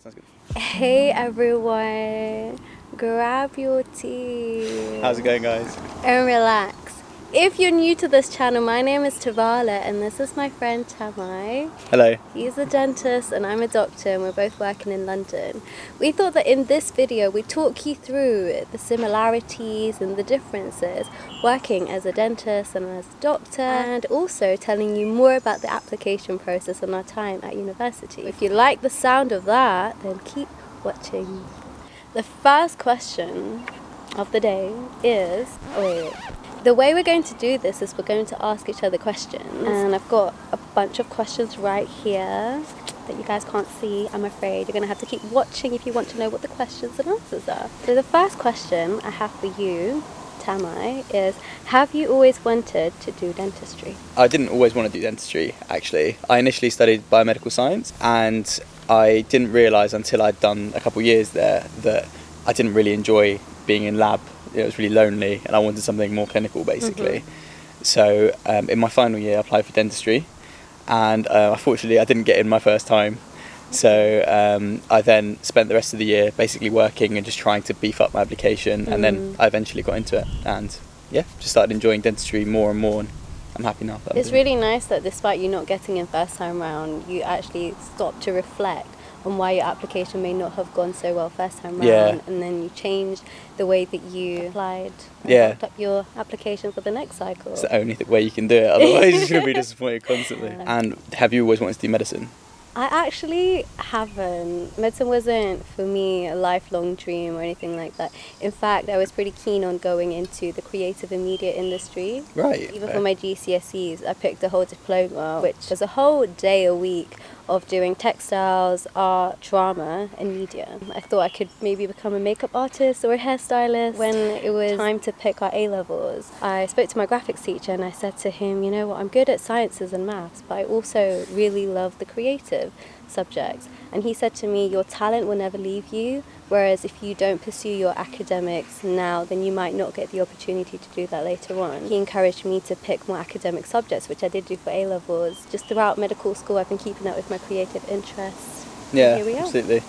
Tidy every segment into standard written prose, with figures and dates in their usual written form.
Sounds good. Hey everyone, grab your tea. How's it going, guys? And relax. If you're new to this channel, my name is Tavala and this is my friend Tamai. Hello. He's a dentist and I'm a doctor and we're both working in London. We thought that in this video we'd talk you through the similarities and the differences working as a dentist and as a doctor, and also telling you more about the application process and our time at university. If you like the sound of that, then keep watching. The first question of the day is, the way we're going to do this is we're going to ask each other questions, and I've got a bunch of questions right here that you guys can't see, I'm afraid. You're going to have to keep watching if you want to know what the questions and answers are. So the first question I have for you, Tamai, is, have you always wanted to do dentistry? I didn't always want to do dentistry, actually. I initially studied biomedical science, and I didn't realise until I'd done a couple of years there that I didn't really enjoy being in lab. It was really lonely and I wanted something more clinical, basically. So in my final year I applied for dentistry, and unfortunately I didn't get in my first time. So I then spent the rest of the year basically working and just trying to beef up my application, and then I eventually got into it, and yeah, just started enjoying dentistry more and more, and I'm happy now. It's really nice that despite you not getting in first time round, you actually stopped to reflect on why your application may not have gone so well first time round, and then you changed the way that you applied and built up your application for the next cycle. It's the only way you can do it, otherwise you're going to be disappointed constantly. And have you always wanted to do medicine? I actually haven't. Medicine wasn't for me a lifelong dream or anything like that. In fact, I was pretty keen on going into the creative and media industry. Right. Even for my GCSEs, I picked a whole diploma, which was a whole day a week of doing textiles, art, drama and media. I thought I could maybe become a makeup artist or a hairstylist. When it was time to pick our A-levels, I spoke to my graphics teacher and I said to him, you know what, I'm good at sciences and maths, but I also really love the creative subjects. And he said to me, your talent will never leave you, whereas if you don't pursue your academics now, then you might not get the opportunity to do that later on. He encouraged me to pick more academic subjects, which I did do for A-levels. Just throughout medical school, I've been keeping up with my creative interests. Yeah, here we are. absolutely.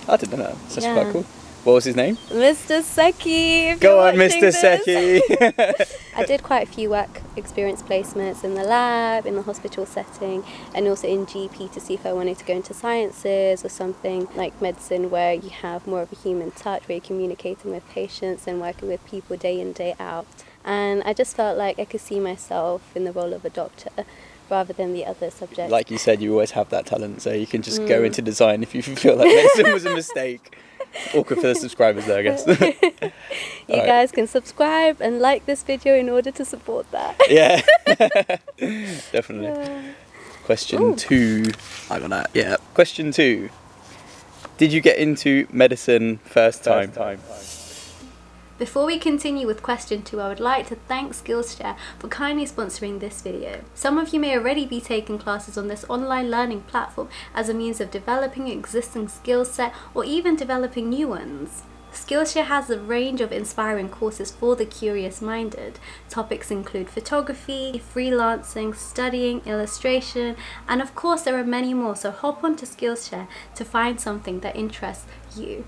I didn't know that. That's quite cool. What was his name? Mr. Seki. Go on, Mr. Seki. I did quite a few work experience placements in the lab, in the hospital setting, and also in GP to see if I wanted to go into sciences or something like medicine, where you have more of a human touch, where you're communicating with patients and working with people day in, day out. And I just felt like I could see myself in the role of a doctor rather than the other subjects. Like you said, you always have that talent, so you can just go into design if you feel like medicine was a mistake. Awkward for the subscribers there, I guess. You guys can subscribe and like this video in order to support that. Yeah, definitely. Question 2. I got that. Yeah. Question 2. Did you get into medicine first time? Before we continue with question 2, I would like to thank Skillshare for kindly sponsoring this video. Some of you may already be taking classes on this online learning platform as a means of developing existing skill set or even developing new ones. Skillshare has a range of inspiring courses for the curious-minded. Topics include photography, freelancing, studying, illustration, and of course there are many more, so hop onto Skillshare to find something that interests you.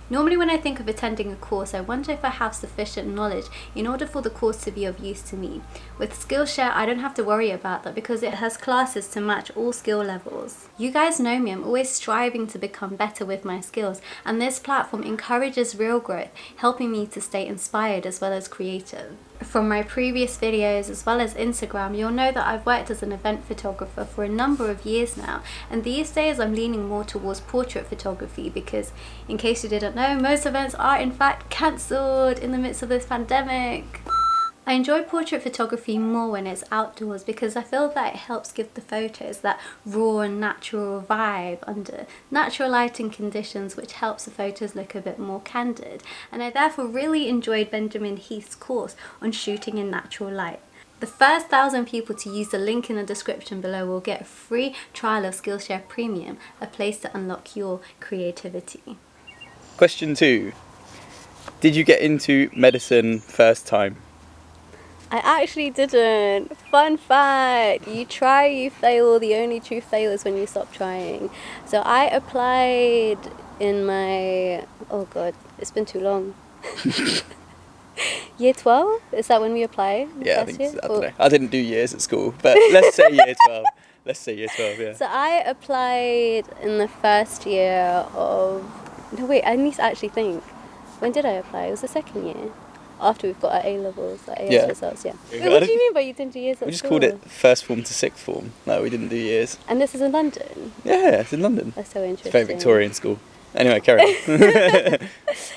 Normally when I think of attending a course, I wonder if I have sufficient knowledge in order for the course to be of use to me. With Skillshare, I don't have to worry about that because it has classes to match all skill levels. You guys know me, I'm always striving to become better with my skills, and this platform encourages real growth, helping me to stay inspired as well as creative. From my previous videos as well as Instagram, you'll know that I've worked as an event photographer for a number of years now, and these days I'm leaning more towards portrait photography because, in case you didn't know, most events are in fact cancelled in the midst of this pandemic. I enjoy portrait photography more when it's outdoors because I feel that it helps give the photos that raw and natural vibe under natural lighting conditions, which helps the photos look a bit more candid. And I therefore really enjoyed Benjamin Heath's course on shooting in natural light. The first 1,000 people to use the link in the description below will get a free trial of Skillshare Premium, a place to unlock your creativity. Question 2. Did you get into medicine first time? I actually didn't. Fun fact, you try, you fail. The only true fail is when you stop trying. So I applied in my, oh god, it's been too long. Year 12? Is that when we applied? Yeah, I don't know. I didn't do years at school, but let's say year 12. Let's say year 12, yeah. So I applied in the first year of, no wait, I need to actually think. When did I apply? It was the second year. After we've got our A-levels, our AS results, yeah. Wait, what do you mean by you didn't do years at school? We just called it first form to sixth form. No, we didn't do years. And this is in London? Yeah, it's in London. That's so interesting. It's a very Victorian school. Anyway, carry on.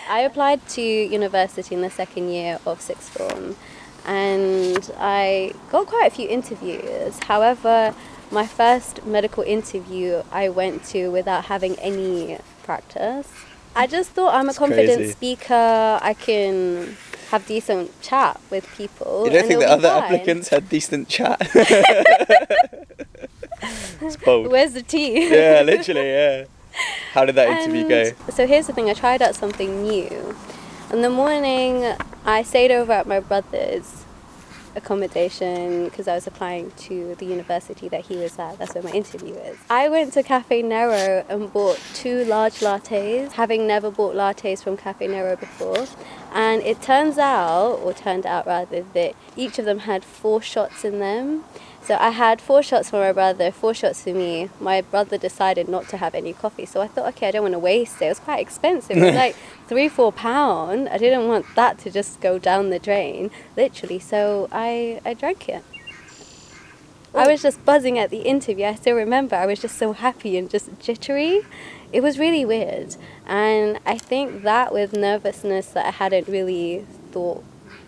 I applied to university in the second year of sixth form and I got quite a few interviews. However, my first medical interview I went to without having any practice. I just thought I'm a confident speaker, I can have decent chat with people. You don't think that other applicants had decent chat? It's bold. Where's the tea? Yeah, literally, yeah. How did that interview go? So here's the thing, I tried out something new. In the morning, I stayed over at my brother's accommodation because I was applying to the university that he was at. That's where my interview is. I went to Cafe Nero and bought 2 large lattes, having never bought lattes from Cafe Nero before. And it turned out that each of them had 4 shots in them. So I had 4 shots for my brother, 4 shots for me. My brother decided not to have any coffee, so I thought, okay, I don't want to waste it. It was quite expensive. It was like £3-4. I didn't want that to just go down the drain, literally. So I drank it. I was just buzzing at the interview. I still remember. I was just so happy and just jittery. It was really weird. And I think that with nervousness that I hadn't really thought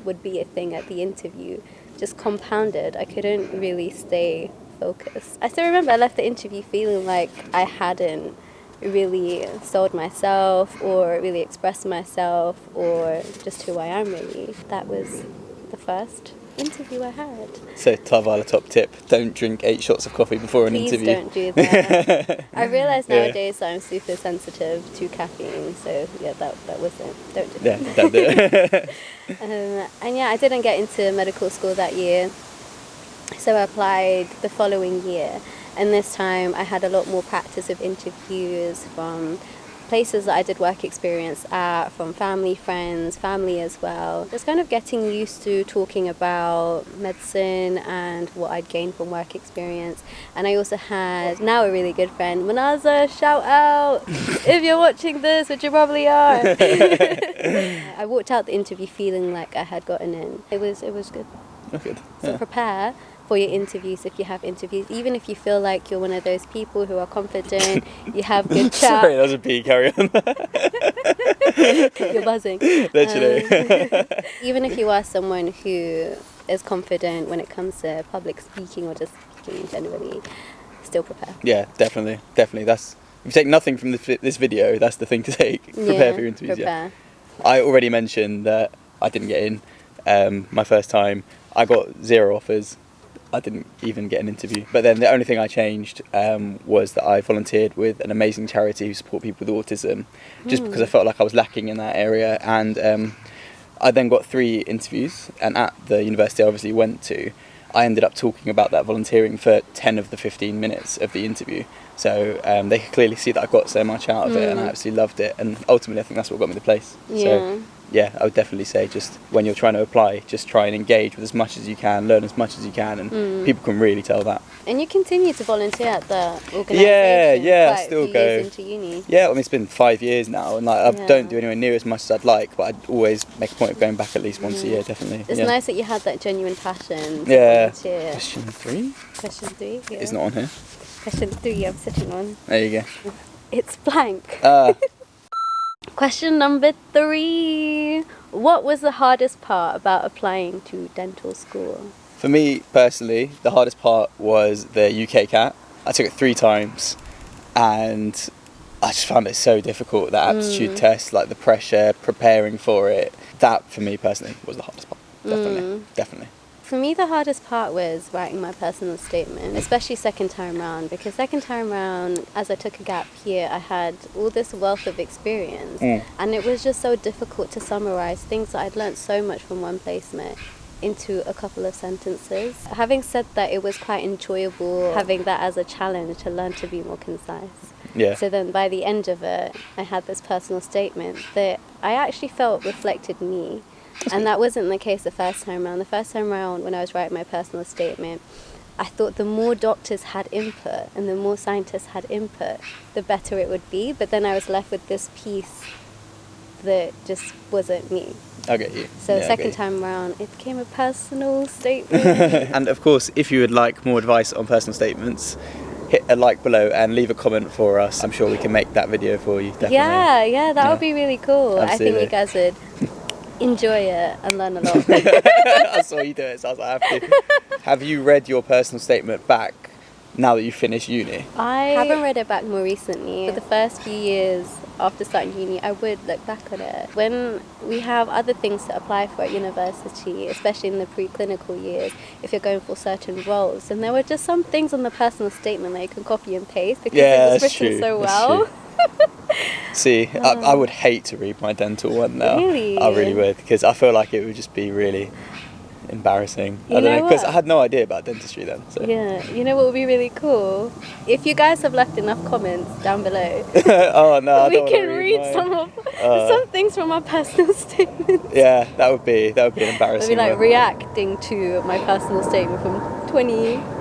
would be a thing at the interview just compounded. I couldn't really stay focused. I still remember I left the interview feeling like I hadn't really sold myself or really expressed myself or just who I am really. That was the first interview I had. So Tarvala top tip, don't drink 8 shots of coffee before an interview. Please don't do that. I realise nowadays that I'm super sensitive to caffeine, so yeah, that was it. Don't do that. Yeah, don't do it. And yeah, I didn't get into medical school that year, so I applied the following year, and this time I had a lot more practice of interviews from places that I did work experience at, from family, friends, family as well. Just kind of getting used to talking about medicine and what I'd gained from work experience. And I also had now a really good friend, Manaza, shout out if you're watching this, which you probably are. I walked out the interview feeling like I had gotten in. It was good. Oh, good. So prepare for your interviews if you have interviews, even if you feel like you're one of those people who are confident, you have good chat. Sorry, that was a bee, carry on. You're buzzing. Literally. Even if you are someone who is confident when it comes to public speaking or just speaking generally, still prepare. Yeah, definitely. That's, if you take nothing from this video, that's the thing to take. Prepare for your interviews. Prepare. Yeah. I already mentioned that I didn't get in my first time. I got 0 offers. I didn't even get an interview. But then the only thing I changed was that I volunteered with an amazing charity who support people with autism, just because I felt like I was lacking in that area. And I then got 3 interviews, and at the university I obviously went to, I ended up talking about that volunteering for 10 of the 15 minutes of the interview. So they could clearly see that I got so much out of it, and I absolutely loved it. And ultimately I think that's what got me the place. Yeah. So yeah, I would definitely say just when you're trying to apply, just try and engage with as much as you can, learn as much as you can, and people can really tell that. And you continue to volunteer at the organisation. Yeah, I still go. Years into uni. Yeah, I mean, it's been 5 years now, and like I don't do anywhere near as much as I'd like, but I'd always make a point of going back at least once a year, definitely. It's nice that you had that genuine passion to volunteer. Question 3? Question 3, yeah. It's not on here. Question 3 I'm sitting on. There you go. It's blank. Question number 3. What was the hardest part about applying to dental school? For me personally, the hardest part was the UK CAT. I took it 3 times, and I just found it so difficult. The aptitude test, like the pressure, preparing for it. That for me personally was the hardest part. Definitely. For me, the hardest part was writing my personal statement, especially second time round, because second time round, as I took a gap year, I had all this wealth of experience, and it was just so difficult to summarize things that I'd learnt so much from one placement into a couple of sentences. Having said that, it was quite enjoyable having that as a challenge to learn to be more concise. Yeah. So then by the end of it, I had this personal statement that I actually felt reflected me. And that wasn't the case the first time around. The first time around, when I was writing my personal statement, I thought the more doctors had input and the more scientists had input, the better it would be. But then I was left with this piece that just wasn't me. I get you. So Yeah, second time around, it became a personal statement. And of course, if you would like more advice on personal statements, hit a like below and leave a comment for us. I'm sure we can make that video for you, definitely. Yeah, that would be really cool. Absolutely. I think you guys would enjoy it and learn a lot. I saw you do it, so I was like, I have to. Have you read your personal statement back now that you've finished uni? I haven't read it back more recently. For the first few years after starting uni, I would look back on it. When we have other things to apply for at university, especially in the preclinical years, if you're going for certain roles, and there were just some things on the personal statement that you can copy and paste because it was written so well. See, I would hate to read my dental one now. Really? I really would, because I feel like it would just be really embarrassing. You I don't know, because what? I had no idea about dentistry then. So. Yeah, you know what would be really cool? If you guys have left enough comments down below, oh no, we can read some things from our personal statements. Yeah, that would be an embarrassing. It'd be like one. reacting to my personal statement from 2011.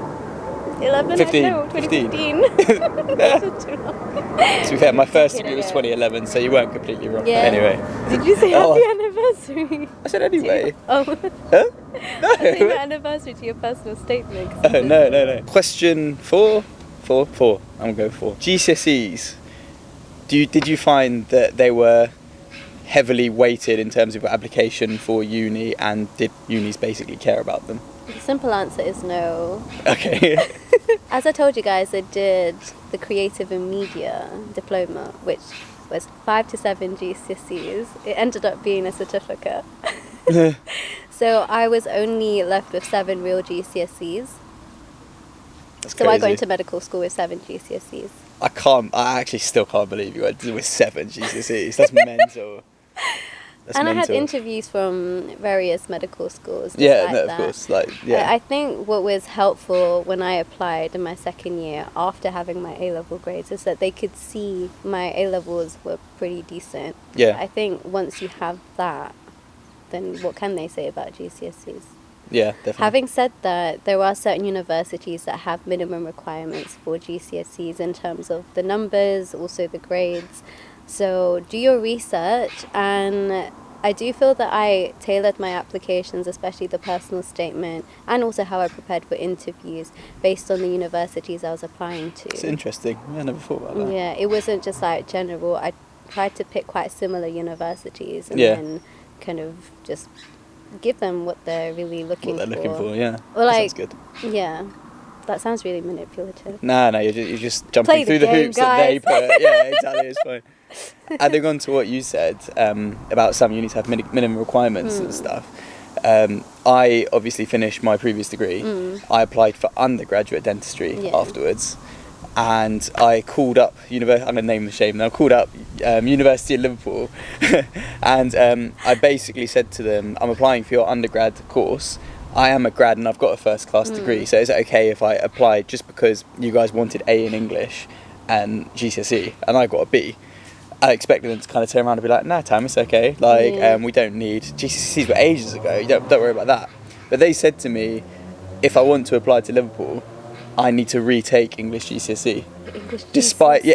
2015. To be fair, my first degree was 2011, so you weren't completely wrong. Yeah. Anyway. Did you say happy anniversary? I said anyway. Oh. Huh? No. I think your anniversary to your personal statement. Oh, no. Question 4. I'm going to go 4. GCSEs. Did you find that they were heavily weighted in terms of application for uni, and did unis basically care about them? The simple answer is no. Okay. As I told you guys, I did the Creative and Media diploma, which was 5 to 7 GCSEs. It ended up being a certificate. So I was only left with 7 real GCSEs. That's so crazy. I got into medical school with 7 GCSEs. I actually still can't believe you went with 7 GCSEs. That's mental. I had interviews from various medical schools. Of course. I think what was helpful when I applied in my second year after having my A-level grades is that they could see my A-levels were pretty decent. Yeah. I think once you have that, then what can they say about GCSEs? Yeah, definitely. Having said that, there are certain universities that have minimum requirements for GCSEs in terms of the numbers, also the grades. So do your research, and I do feel that I tailored my applications, especially the personal statement, and also how I prepared for interviews based on the universities I was applying to. It's interesting. I never thought about that. Yeah, it wasn't just like general. I tried to pick quite similar universities and then kind of just give them what they're really looking for. What they're looking for, yeah. Well, that sounds good. Yeah. That sounds really manipulative. No, you're just jumping through the hoops that they put. Yeah, exactly, it's fine. Adding on to what you said about some unis have minimum requirements and stuff, I obviously finished my previous degree. I applied for undergraduate dentistry afterwards, and I called up I'm going to name the shame now. I called up University of Liverpool, and I basically said to them, I'm applying for your undergrad course. I am a grad and I've got a first class degree, so is it okay if I apply just because you guys wanted A in English and GCSE and I got a B? I expected them to kind of turn around and be like, nah, Tam, it's okay. We don't need GCSEs were ages ago. You don't worry about that. But they said to me, if I want to apply to Liverpool, I need to retake English GCSE.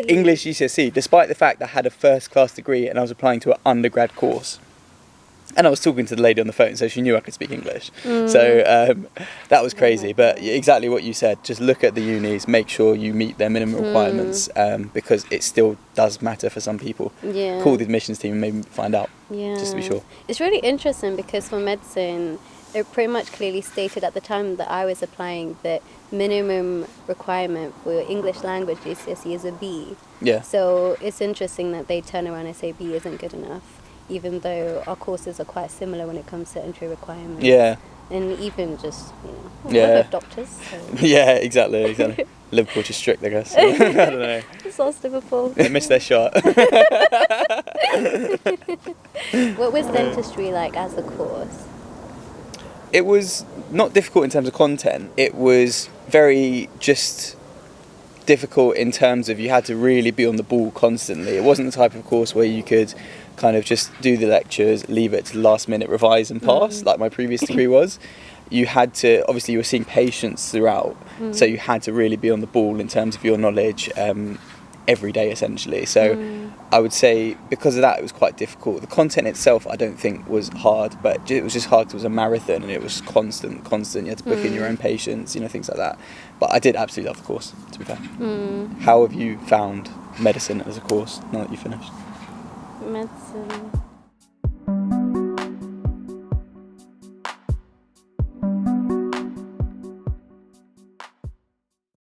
English GCSE, despite the fact that I had a first class degree and I was applying to an undergrad course. And I was talking to the lady on the phone, so she knew I could speak English. So that was crazy. But exactly what you said, just look at the unis, make sure you meet their minimum requirements, because it still does matter for some people. Yeah. Call the admissions team and maybe find out, just to be sure. It's really interesting because for medicine, it pretty much clearly stated at the time that I was applying that minimum requirement for English language GCSE is a B. Yeah. So it's interesting that they turn around and say B isn't good enough, even though our courses are quite similar when it comes to entry requirements. Yeah. And even just, we're both doctors. So. Yeah, exactly. Liverpool just strict, I guess. I don't know. Sauce Liverpool. They missed their shot. What was dentistry like as a course? It was not difficult in terms of content. It was very just difficult in terms of you had to really be on the ball constantly. It wasn't the type of course where you could kind of just do the lectures, leave it to the last minute, revise and pass, like my previous degree was. You had to, obviously you were seeing patients throughout, so you had to really be on the ball in terms of your knowledge every day essentially. So I would say because of that it was quite difficult. The content itself I don't think was hard, but it was just hard because it was a marathon and it was constant. You had to book in your own patients, things like that. But I did absolutely love the course, to be fair. How have you found medicine as a course now that you finished? Medicine.